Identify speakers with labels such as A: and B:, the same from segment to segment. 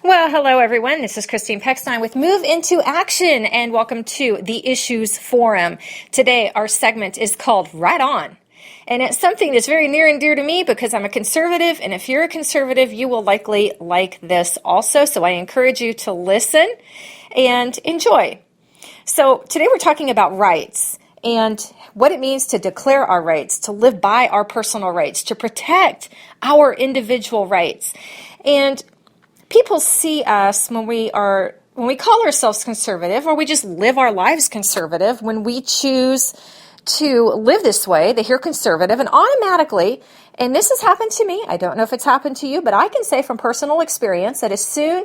A: Well, hello everyone. This is Christine Peckstein with Move Into Action, and welcome to the Issues Forum. Today, our segment is called Right On. And it's something that's very near and dear to me because I'm a conservative, and if you're a conservative, you will likely like this also. So I encourage you to listen and enjoy. So today we're talking about rights and what it means to declare our rights, to live by our personal rights, to protect our individual rights. And people see us when we call ourselves conservative, or we just live our lives conservative. When we choose to live this way, they hear conservative, and automatically, and this has happened to me, I don't know if it's happened to you, but I can say from personal experience that as soon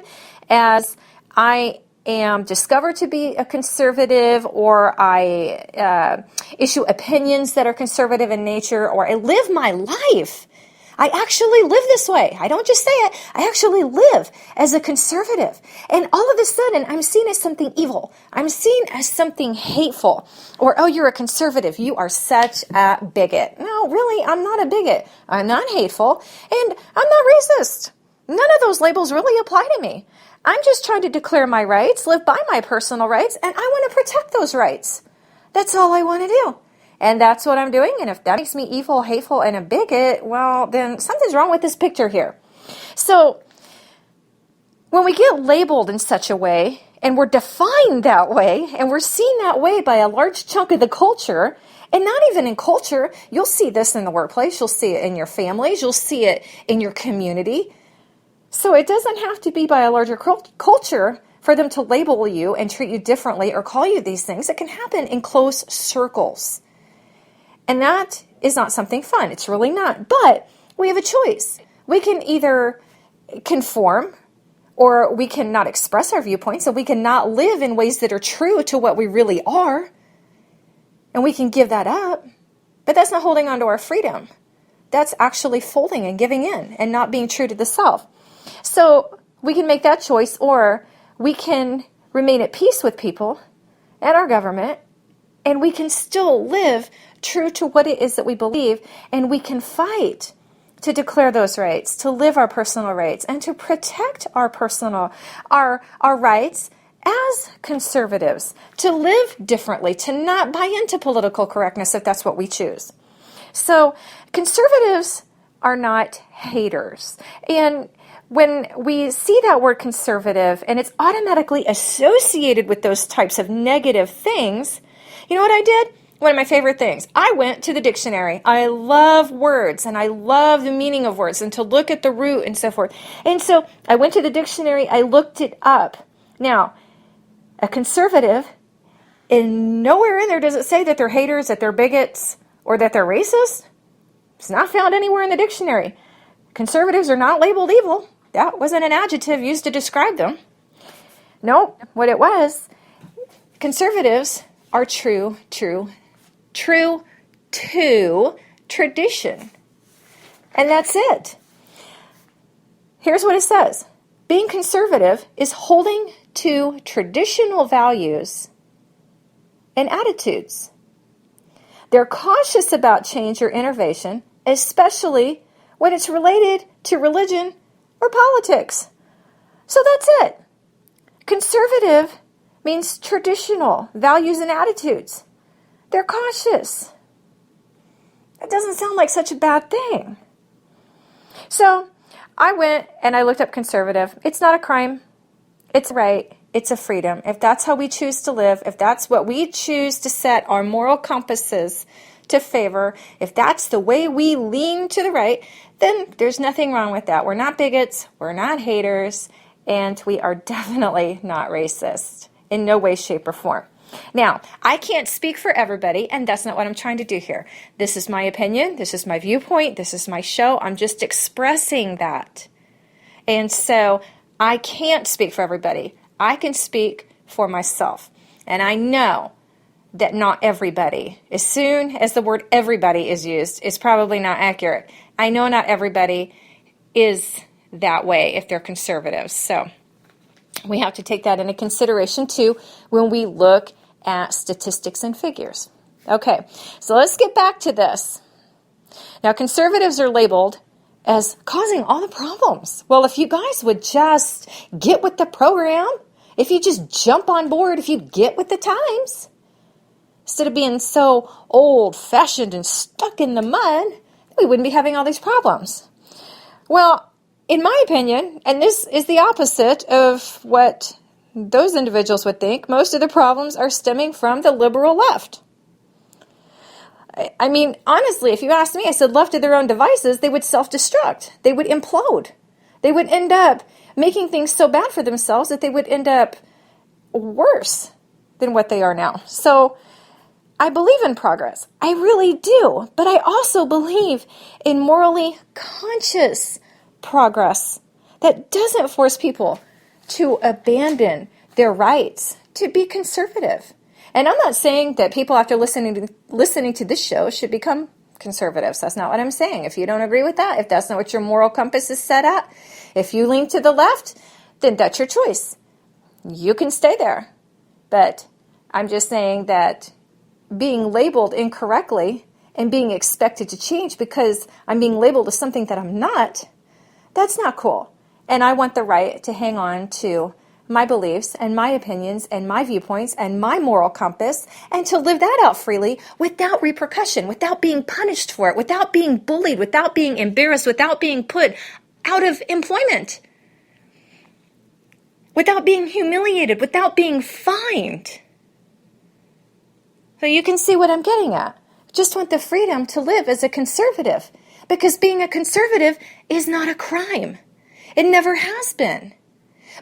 A: as I am discovered to be a conservative, or I issue opinions that are conservative in nature, or I live my life, I actually live this way. I don't just say it. I actually live as a conservative. And all of a sudden, I'm seen as something evil. I'm seen as something hateful. Or, oh, you're a conservative. You are such a bigot. No, really, I'm not a bigot. I'm not hateful. And I'm not racist. None of those labels really apply to me. I'm just trying to declare my rights, live by my personal rights, and I want to protect those rights. That's all I want to do. And that's what I'm doing. And if that makes me evil, hateful, and a bigot, well, then something's wrong with this picture here. So when we get labeled in such a way, and we're defined that way, and we're seen that way by a large chunk of the culture, and not even in culture, you'll see this in the workplace, you'll see it in your families, you'll see it in your community. So it doesn't have to be by a larger culture for them to label you and treat you differently or call you these things. It can happen in close circles. And that is not something fun. It's really not. But we have a choice. We can either conform, or we can not express our viewpoints, and we can not live in ways that are true to what we really are. And we can give that up. But that's not holding on to our freedom. That's actually folding and giving in and not being true to the self. So we can make that choice, or we can remain at peace with people and our government, and we can still live true to what it is that we believe, and we can fight to declare those rights, to live our personal rights, and to protect our rights as conservatives, to live differently, to not buy into political correctness if that's what we choose. So conservatives are not haters. And when we see that word conservative and it's automatically associated with those types of negative things, you know what I did? One of my favorite things. I went to the dictionary. I love words, and I love the meaning of words, and to look at the root and so forth. And so I went to the dictionary. I looked it up. Now, a conservative, and nowhere in there does it say that they're haters, that they're bigots, or that they're racist. It's not found anywhere in the dictionary. Conservatives are not labeled evil. That wasn't an adjective used to describe them. Nope. What it was, conservatives are true to tradition. And that's it. Here's what it says. Being conservative is holding to traditional values and attitudes. They're cautious about change or innovation, especially when it's related to religion or politics. So that's it. Conservative means traditional values and attitudes. They're cautious. It doesn't sound like such a bad thing. So I went and I looked up conservative. It's not a crime. It's a right. It's a freedom. If that's how we choose to live, if that's what we choose to set our moral compasses to favor, if that's the way we lean to the right, then there's nothing wrong with that. We're not bigots. We're not haters. And we are definitely not racist. In no way, shape, or form. Now, I can't speak for everybody, and that's not what I'm trying to do here. This is my opinion. This is my viewpoint. This is my show. I'm just expressing that. And so I can't speak for everybody. I can speak for myself. And I know that not everybody, as soon as the word everybody is used, is probably not accurate. I know not everybody is that way if they're conservatives. So we have to take that into consideration too when we look at statistics and figures. Okay, so let's get back to this. Now, conservatives are labeled as causing all the problems. Well, if you guys would just get with the program, if you just jump on board, if you get with the times, instead of being so old-fashioned and stuck in the mud, we wouldn't be having all these problems. Well, in my opinion, and this is the opposite of what those individuals would think, most of the problems are stemming from the liberal left. I mean, honestly, if you asked me, I said left to their own devices, they would self-destruct. They would implode. They would end up making things so bad for themselves that they would end up worse than what they are now. So I believe in progress. I really do. But I also believe in morally conscious progress that doesn't force people to abandon their rights to be conservative. And I'm not saying that people after listening to this show should become conservatives. That's not what I'm saying. If you don't agree with that, if that's not what your moral compass is set at, if you lean to the left, then that's your choice. You can stay there. But I'm just saying that being labeled incorrectly and being expected to change because I'm being labeled as something that I'm not, that's not cool. And I want the right to hang on to my beliefs and my opinions and my viewpoints and my moral compass and to live that out freely without repercussion, without being punished for it, without being bullied, without being embarrassed, without being put out of employment, without being humiliated, without being fined. So you can see what I'm getting at. Just want the freedom to live as a conservative because being a conservative is not a crime. It never has been.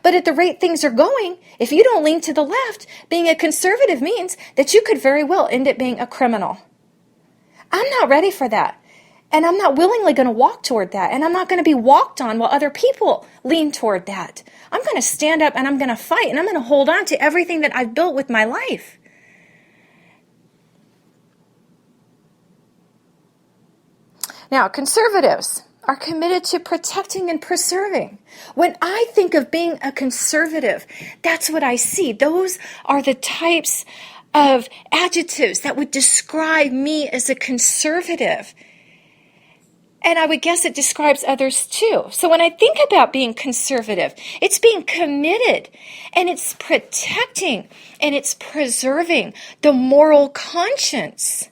A: But at the rate things are going, if you don't lean to the left, being a conservative means that you could very well end up being a criminal. I'm not ready for that. And I'm not willingly going to walk toward that. And I'm not going to be walked on while other people lean toward that. I'm going to stand up and I'm going to fight and I'm going to hold on to everything that I've built with my life. Now, conservatives are committed to protecting and preserving. When I think of being a conservative, that's what I see. Those are the types of adjectives that would describe me as a conservative. And I would guess it describes others too. So when I think about being conservative, it's being committed and it's protecting and it's preserving the moral conscience.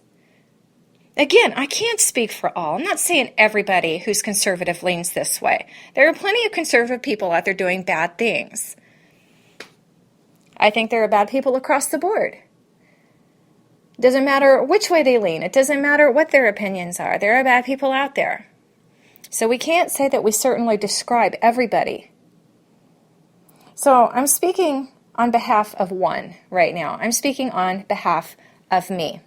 A: Again, I can't speak for all. I'm not saying everybody who's conservative leans this way. There are plenty of conservative people out there doing bad things. I think there are bad people across the board. It doesn't matter which way they lean. It doesn't matter what their opinions are. There are bad people out there. So we can't say that we certainly describe everybody. So I'm speaking on behalf of one right now. I'm speaking on behalf of me.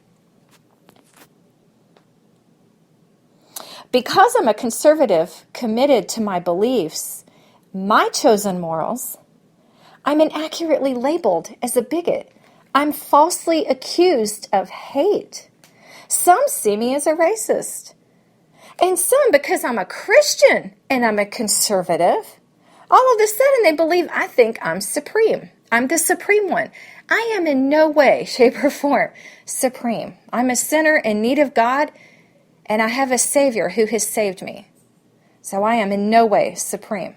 A: Because I'm a conservative committed to my beliefs, my chosen morals, I'm inaccurately labeled as a bigot. I'm falsely accused of hate. Some see me as a racist. And some, because I'm a Christian and I'm a conservative, all of a sudden they believe I think I'm supreme. I'm the supreme one. I am in no way, shape, or form supreme. I'm a sinner in need of God, and I have a Savior who has saved me. So I am in no way supreme.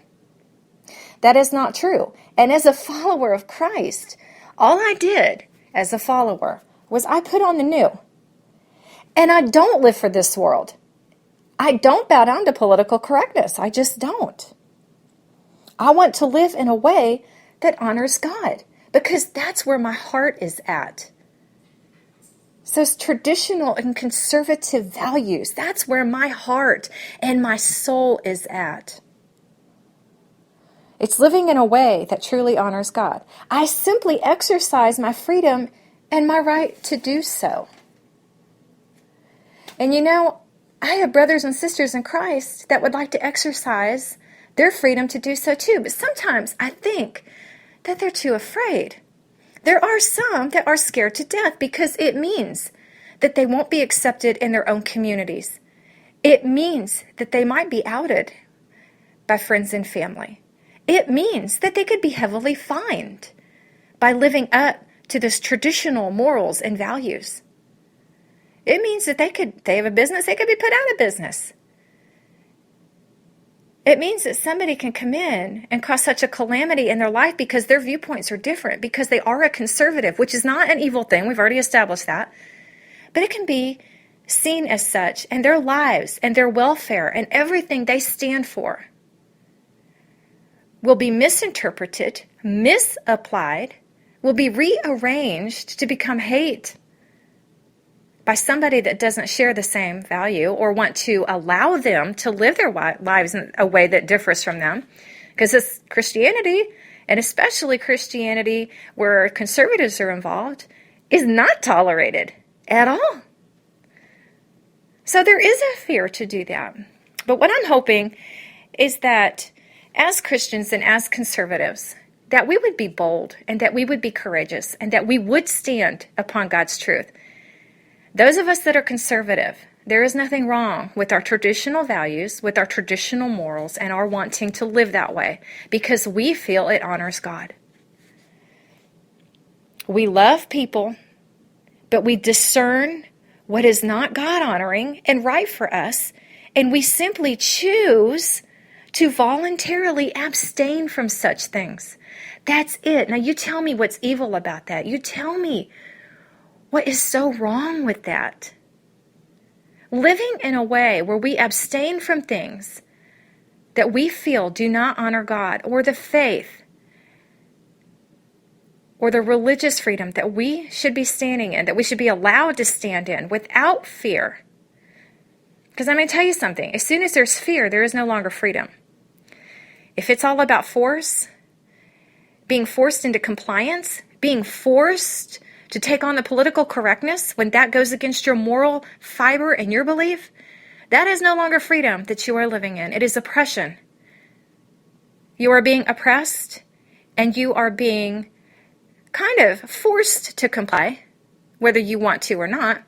A: That is not true. And as a follower of Christ, all I did as a follower was I put on the new. And I don't live for this world. I don't bow down to political correctness. I just don't. I want to live in a way that honors God because that's where my heart is at. Those traditional and conservative values, that's where my heart and my soul is at. It's living in a way that truly honors God. I simply exercise my freedom and my right to do so. And you know, I have brothers and sisters in Christ that would like to exercise their freedom to do so too. But sometimes I think that they're too afraid. There are some that are scared to death because it means that they won't be accepted in their own communities. It means that they might be outed by friends and family. It means that they could be heavily fined by living up to those traditional morals and values. It means that they have a business, they could be put out of business. It means that somebody can come in and cause such a calamity in their life because their viewpoints are different, because they are a conservative, which is not an evil thing. We've already established that. But it can be seen as such, and their lives and their welfare and everything they stand for will be misinterpreted, misapplied, will be rearranged to become hate by somebody that doesn't share the same value or want to allow them to live their lives in a way that differs from them. Because this Christianity, and especially Christianity where conservatives are involved, is not tolerated at all. So there is a fear to do that. But what I'm hoping is that as Christians and as conservatives, that we would be bold and that we would be courageous and that we would stand upon God's truth. Those of us that are conservative, there is nothing wrong with our traditional values, with our traditional morals, and our wanting to live that way because we feel it honors God. We love people, but we discern what is not God-honoring and right for us, and we simply choose to voluntarily abstain from such things. That's it. Now you tell me what's evil about that. You tell me what is so wrong with that? Living in a way where we abstain from things that we feel do not honor God or the faith or the religious freedom that we should be standing in, that we should be allowed to stand in without fear. Because I'm going to tell you something. As soon as there's fear, there is no longer freedom. If it's all about force, being forced into compliance, being forced to take on the political correctness when that goes against your moral fiber and your belief, that is no longer freedom that you are living in. It is oppression. You are being oppressed and you are being kind of forced to comply, whether you want to or not,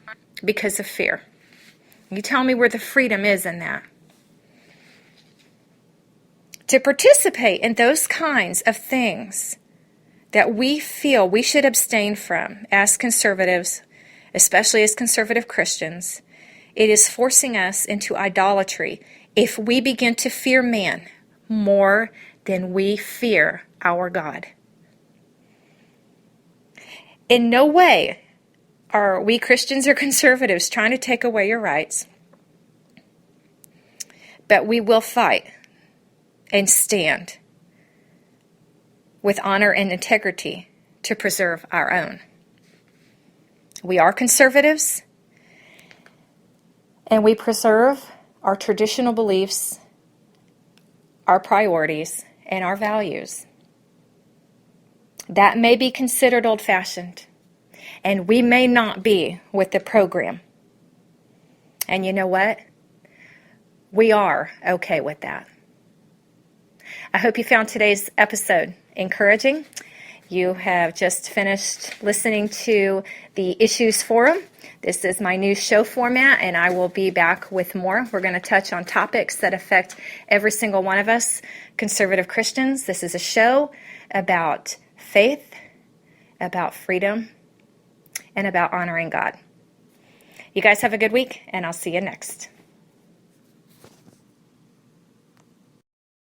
A: because of fear. You tell me where the freedom is in that. To participate in those kinds of things that we feel we should abstain from as conservatives, especially as conservative Christians, it is forcing us into idolatry if we begin to fear man more than we fear our God. In no way are we Christians or conservatives trying to take away your rights, but we will fight and stand with honor and integrity to preserve our own. We are conservatives, and we preserve our traditional beliefs, our priorities, and our values. That may be considered old-fashioned, and we may not be with the program. And you know what? We are okay with that. I hope you found today's episode encouraging. You have just finished listening to the Issues Forum. This is my new show format, and I will be back with more. We're going to touch on topics that affect every single one of us, conservative Christians. This is a show about faith, about freedom, and about honoring God. You guys have a good week, and I'll see you next.